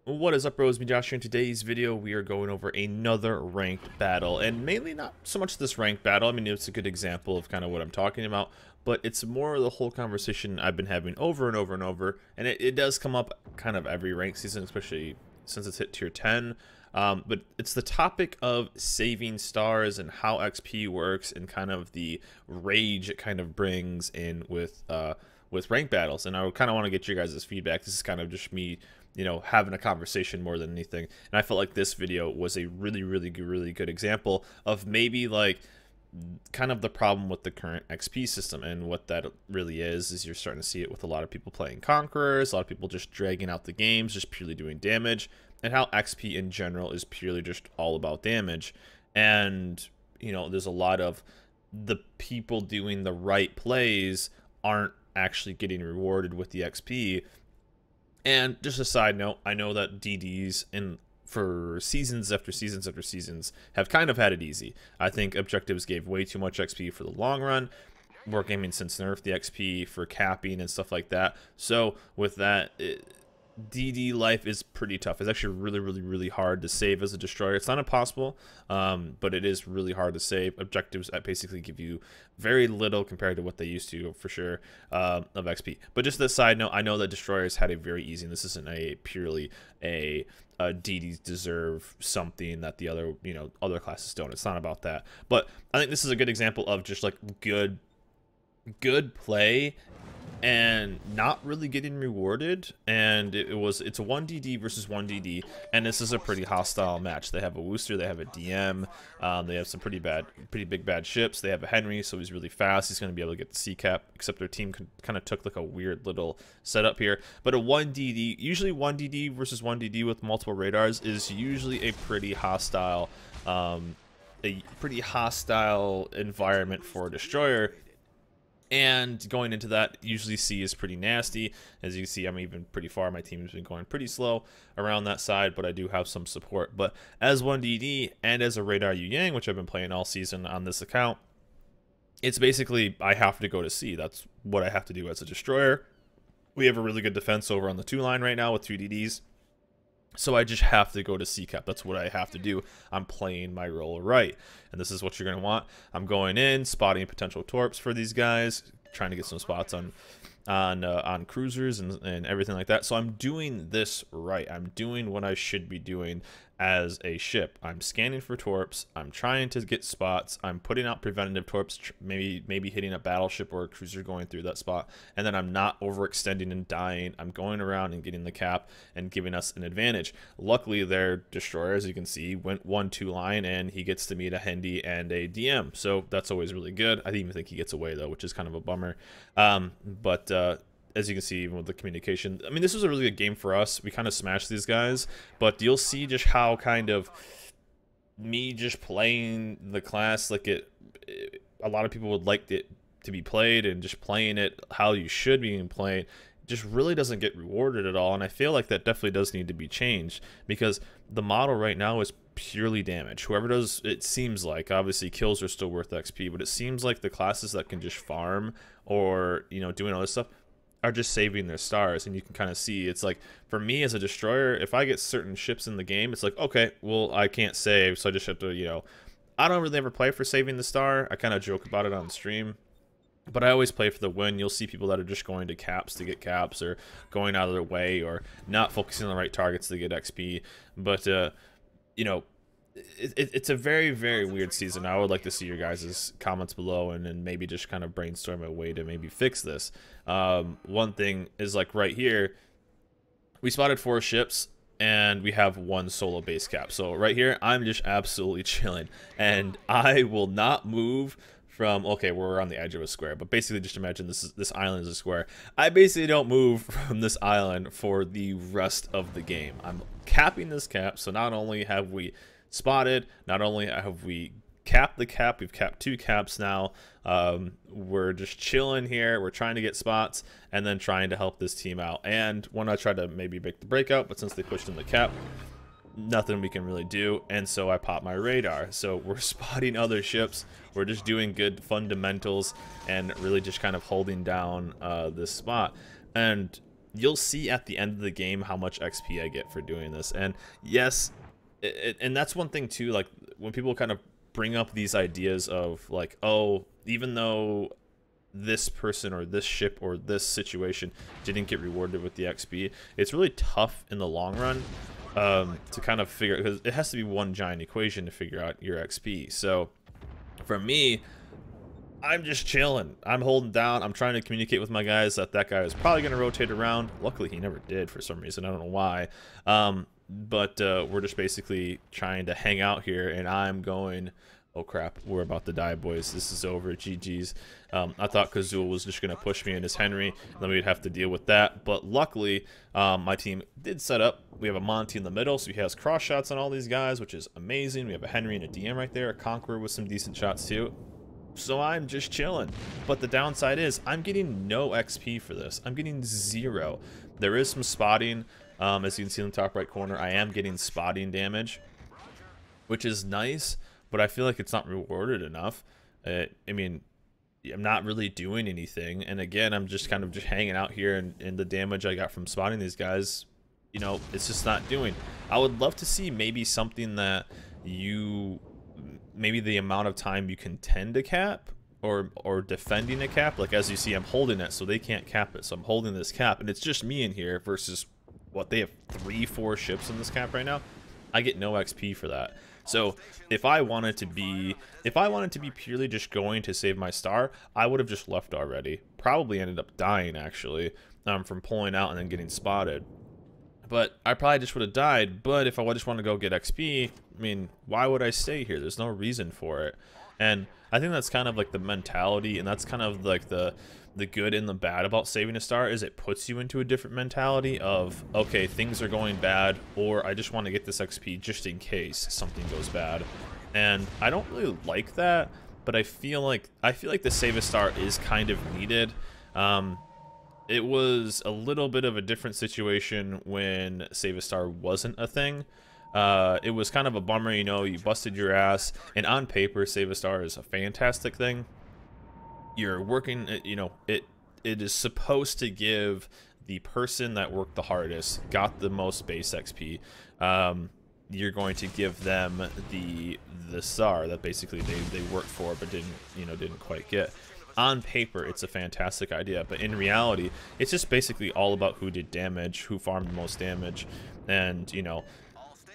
What is up, bros? Me, Josh, here. In today's video, we are going over another ranked battle, and mainly not so much this ranked battle. I mean, it's a good example of kind of what I'm talking about, but it's more the whole conversation I've been having over and over and over, and it does come up kind of every ranked season, especially since it's hit tier 10. But it's the topic of saving stars and how XP works and kind of the rage it kind of brings in with ranked battles. And I kind of want to get your guys' feedback. This is kind of just me, having a conversation more than anything. And I felt like this video was a really good example of maybe like kind of the problem with the current XP system. And what that really is you're starting to see it with a lot of people playing Conquerors, a lot of people just dragging out the games, just purely doing damage, and how XP in general is purely just all about damage. And, there's a lot of the people doing the right plays aren't actually getting rewarded with the XP. And just a side note, I know that DDs for seasons after seasons after seasons have kind of had it easy. I think objectives gave way too much XP for the long run. Wargaming since nerfed the XP for capping and stuff like that. So with that, DD life is pretty tough. It's actually really hard to save as a destroyer. It's not impossible, but it is really hard to save. Objectives that basically give you very little compared to what they used to, for sure, of XP. But just this side note, I know that destroyers had it very easy, and this isn't purely a DDs deserve something that the other classes don't. It's not about that. But I think this is a good example of just like good play and not really getting rewarded. And it's a 1DD versus 1DD, and this is a pretty hostile match. They have a Wooster, they have a DM, they have some pretty big bad ships. They have a Henry, so he's really fast. He's going to be able to get the C-cap, except their team kind of took like a weird little setup here. But a 1DD, usually 1DD versus 1DD with multiple radars, is usually a pretty hostile environment for a destroyer. And going into that, usually C is pretty nasty. As you can see, I'm even pretty far. My team has been going pretty slow around that side, but I do have some support. But as 1DD and as a Radar Yu Yang, which I've been playing all season on this account, it's basically I have to go to C. That's what I have to do as a destroyer. We have a really good defense over on the 2 line right now with 3 DDs. So I just have to go to C-cap. That's what I have to do. I'm playing my role right. And this is what you're going to want. I'm going in, spotting potential torps for these guys, trying to get some spots on cruisers and everything like that. So I'm doing this right. I'm doing what I should be doing as a ship. I'm scanning for torps. I'm trying to get spots. I'm putting out preventative torps, maybe hitting a battleship or a cruiser going through that spot. And then I'm not overextending and dying. I'm going around and getting the cap and giving us an advantage. Luckily, their destroyer, as you can see, went 1-2 line, and he gets to meet a Hendy and a DM. So that's always really good. I even think he gets away, though, which is kind of a bummer. As you can see, even with the communication, I mean, this was a really good game for us. We kind of smashed these guys, but you'll see just how kind of me just playing the class like a lot of people would like it to be played, and just playing it how you should be playing just really doesn't get rewarded at all. And I feel like that definitely does need to be changed, because the model right now is purely damage. Whoever does, it seems like, obviously kills are still worth XP, but it seems like the classes that can just farm or doing all this stuff are just saving their stars. And you can kind of see, it's like, for me as a destroyer, if I get certain ships in the game, it's like, okay, well, I can't save, so I just have to, I don't really ever play for saving the star. I kind of joke about it on stream, but I always play for the win. You'll see people that are just going to caps to get caps, or going out of their way, or not focusing on the right targets to get XP. But it's a very weird season. I would like to see your guys' comments below, and then maybe just kind of brainstorm a way to maybe fix this. One thing is, like, right here, we spotted 4 ships and we have 1 solo base cap. So right here, I'm just absolutely chilling, and I will not move from, okay, we're on the edge of a square, but basically just imagine this island is a square. I basically don't move from this island for the rest of the game. I'm capping this cap, so not only have we spotted, not only have we capped the cap, we've capped 2 caps now. We're just chilling here. We're trying to get spots and then trying to help this team out. And when I tried to maybe make the breakout, but since they pushed in the cap, nothing we can really do, and so I pop my radar. So we're spotting other ships, we're just doing good fundamentals and really just kind of holding down this spot. And you'll see at the end of the game how much XP I get for doing this. And yes, and that's one thing too, like when people kind of bring up these ideas of like, oh, even though this person or this ship or this situation didn't get rewarded with the XP, it's really tough in the long run to kind of figure, because it has to be one giant equation to figure out your XP. So for me, I'm just chilling. I'm holding down. I'm trying to communicate with my guys that that guy is probably going to rotate around. Luckily, he never did for some reason. I don't know why. But we're just basically trying to hang out here, and I'm going... Oh crap, we're about to die, boys. This is over. GG's. I thought Kazul was just going to push me in his Henry, and then we'd have to deal with that. But luckily, my team did set up. We have a Monty in the middle, so he has cross shots on all these guys, which is amazing. We have a Henry and a DM right there, a Conqueror with some decent shots too. So I'm just chilling. But the downside is I'm getting no XP for this. I'm getting 0. There is some spotting. As you can see in the top right corner, I am getting spotting damage, which is nice. But I feel like it's not rewarded enough. I mean, I'm not really doing anything. And again, I'm just kind of just hanging out here, and the damage I got from spotting these guys, you know, it's just not doing. I would love to see maybe something that maybe the amount of time you can tend a cap or defending a cap. Like as you see, I'm holding it so they can't cap it. So I'm holding this cap, and it's just me in here versus what, they have 3-4 ships in this cap right now. I get no XP for that. So if I wanted to be purely just going to save my star, I would have just left already. Probably ended up dying actually, from pulling out and then getting spotted. But I probably just would have died. But if I just want to go get XP, I mean, why would I stay here? There's no reason for it. And I think that's kind of like the mentality, and that's kind of like the good and the bad about saving a star, is it puts you into a different mentality of, okay, things are going bad, or I just want to get this XP just in case something goes bad. And I don't really like that, but I feel like the save a star is kind of needed. It was a little bit of a different situation when save a star wasn't a thing. It was kind of a bummer, you know, you busted your ass, and on paper save a star is a fantastic thing. You're working, you know, it is supposed to give the person that worked the hardest, got the most base XP, you're going to give them the star that basically they worked for but didn't quite get. On paper, it's a fantastic idea, but in reality, it's just basically all about who did damage, who farmed the most damage, and, you know,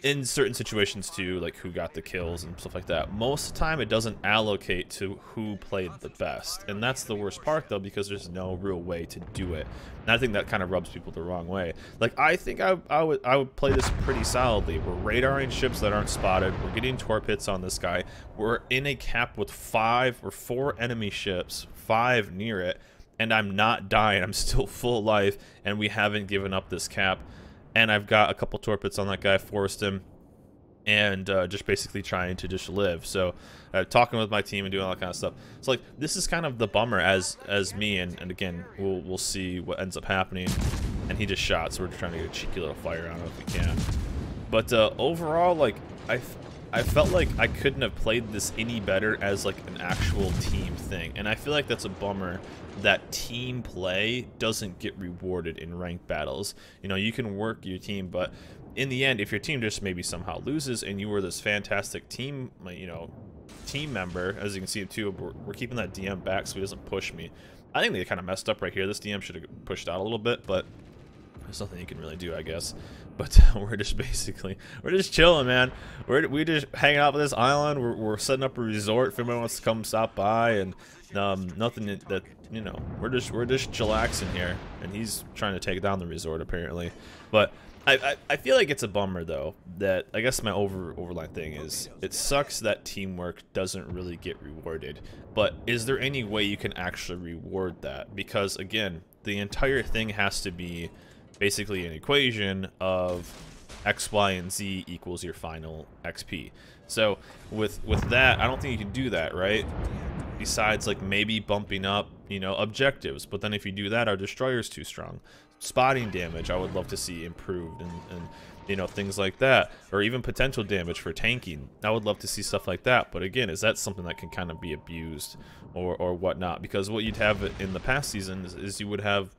in certain situations too, like who got the kills and stuff like that. Most of the time it doesn't allocate to who played the best, and that's the worst part though, because there's no real way to do it. And I think that kind of rubs people the wrong way. Like I think I would play this pretty solidly. We're radaring ships that aren't spotted, we're getting torp hits on this guy, we're in a cap with 5 or 4 enemy ships, 5 near it, and I'm not dying, I'm still full life, and we haven't given up this cap. And I've got a couple torp hits on that guy, forced him, and just basically trying to just live. So talking with my team and doing all that kind of stuff. So like this is kind of the bummer as me, and again we'll see what ends up happening. And he just shot, so we're trying to get a cheeky little fire on him if we can. But overall, like I felt like I couldn't have played this any better as like an actual team thing, and I feel like that's a bummer that team play doesn't get rewarded in ranked battles. You know, you can work your team, but in the end, if your team just maybe somehow loses and you were this fantastic team, you know, team member, as you can see too, we're keeping that DM back so he doesn't push me. I think they kind of messed up right here. This DM should have pushed out a little bit, but there's nothing you can really do, I guess. But we're just chilling, man. We're just hanging out with this island. We're setting up a resort if anybody wants to come stop by, and nothing that, you know, we're just chillaxing here, and he's trying to take down the resort apparently. But I feel like it's a bummer though, that I guess my overline thing is it sucks that teamwork doesn't really get rewarded. But is there any way you can actually reward that? Because again, the entire thing has to be basically an equation of X, Y, and Z equals your final XP. So with that, I don't think you can do that, right? Besides like maybe bumping up, you know, objectives. But then if you do that, our destroyer's too strong. Spotting damage, I would love to see improved, and you know, things like that, or even potential damage for tanking. I would love to see stuff like that. But again, is that something that can kind of be abused or whatnot? Because what you'd have in the past season is you would have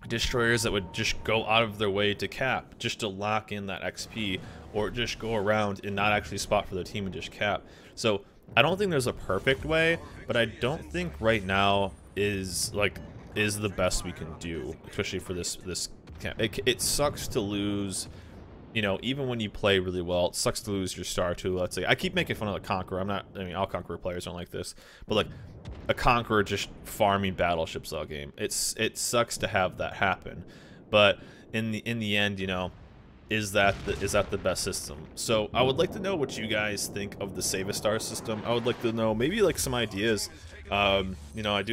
destroyers that would just go out of their way to cap, just to lock in that XP, or just go around and not actually spot for their team and just cap. So I don't think there's a perfect way, but I don't think right now is the best we can do, especially for this camp. It sucks to lose. You know, even when you play really well, it sucks to lose your star to, let's say, I keep making fun of the Conqueror. I mean, all Conqueror players aren't like this, but like a Conqueror just farming battleships all game. It sucks to have that happen, but in the end, you know, is that the best system? So I would like to know what you guys think of the Save a Star system. I would like to know maybe like some ideas. You know, I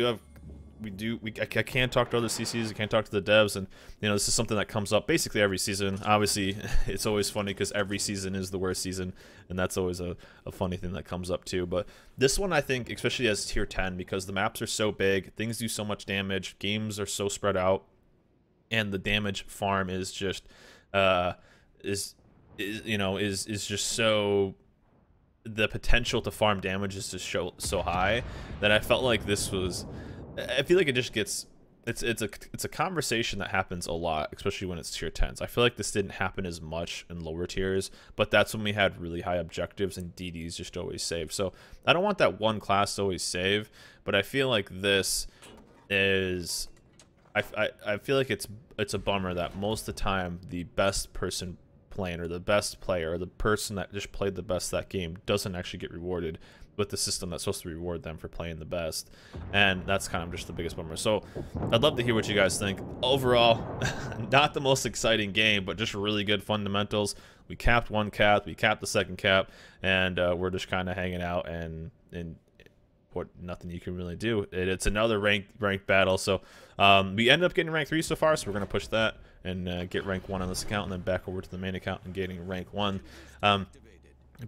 can't talk to other CCs, I can't talk to the devs, and you know, this is something that comes up basically every season. Obviously, it's always funny because every season is the worst season, and that's always a funny thing that comes up too. But this one, I think, especially as tier 10, because the maps are so big, things do so much damage, games are so spread out, and the damage farm is just is just so, the potential to farm damage is just so high that I felt like this was, I feel like it just gets, it's a conversation that happens a lot, especially when it's tier 10s. I feel like this didn't happen as much in lower tiers, but that's when we had really high objectives and DDs just always save. So I don't want that one class to always save, but I feel like this is, I feel like it's a bummer that most of the time the best person playing, or the best player, or the person that just played the best that game, doesn't actually get rewarded with the system that's supposed to reward them for playing the best, and that's kind of just the biggest bummer. So I'd love to hear what you guys think. Overall, not the most exciting game, but just really good fundamentals. We capped one cap, we capped the second cap, and we're just kind of hanging out, and what, nothing you can really do. It's another ranked battle. So we ended up getting rank 3 so far, so we're going to push that and get rank 1 on this account, and then back over to the main account and getting rank 1.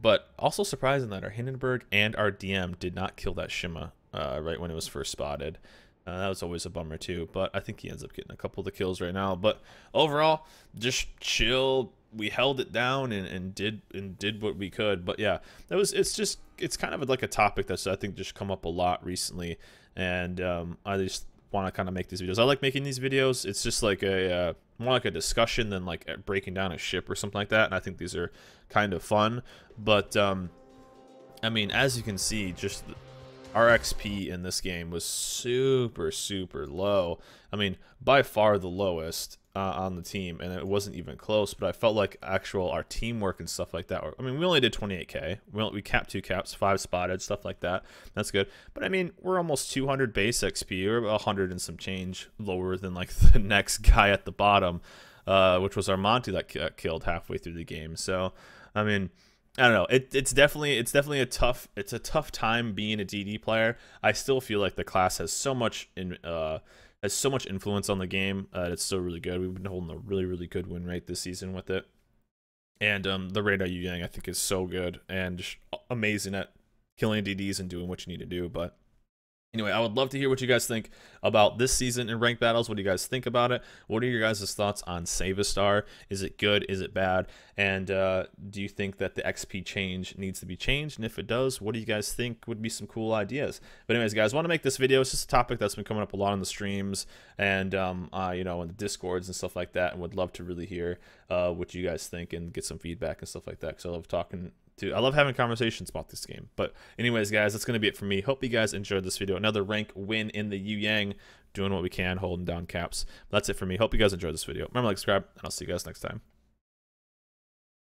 But also surprising that our Hindenburg and our DM did not kill that Shima right when it was first spotted. That was always a bummer too, but I think he ends up getting a couple of the kills right now. But overall, just chill. We held it down and did what we could. But yeah, it's kind of like a topic that's, I think, just come up a lot recently, and I just want to kind of make these videos. I like making these videos. It's just like a more like a discussion than like breaking down a ship or something like that, and I think these are kind of fun. But I mean, as you can see, just our XP in this game was super low. I mean, by far the lowest on the team, and it wasn't even close. But I felt like our teamwork and stuff like that, I mean, we only did 28k. We capped 2 caps, 5 spotted, stuff like that. That's good. But I mean, we're almost 200 base XP, or 100 and some change lower than like the next guy at the bottom, which was our Monty that got killed halfway through the game. So I mean, I don't know. It's definitely a tough time being a DD player. I still feel like the class has so much influence on the game. It's still really good. We've been holding a really good win rate this season with it. And the Radar Yu Yang, I think, is so good and just amazing at killing DDs and doing what you need to do. But anyway, I would love to hear what you guys think about this season in ranked battles. What do you guys think about it? What are your guys' thoughts on Save a Star? Is it good? Is it bad? And do you think that the XP change needs to be changed? And if it does, what do you guys think would be some cool ideas? But anyways, guys, I want to make this video. It's just a topic that's been coming up a lot on the streams and you know, in the Discords and stuff like that. And would love to really hear what you guys think and get some feedback and stuff like that, because I love talking. I love having conversations about this game. But anyways, guys, that's going to be it for me. Hope you guys enjoyed this video. Another rank win in the Yu Yang. Doing what we can, holding down caps. That's it for me. Hope you guys enjoyed this video. Remember to like, subscribe, and I'll see you guys next time.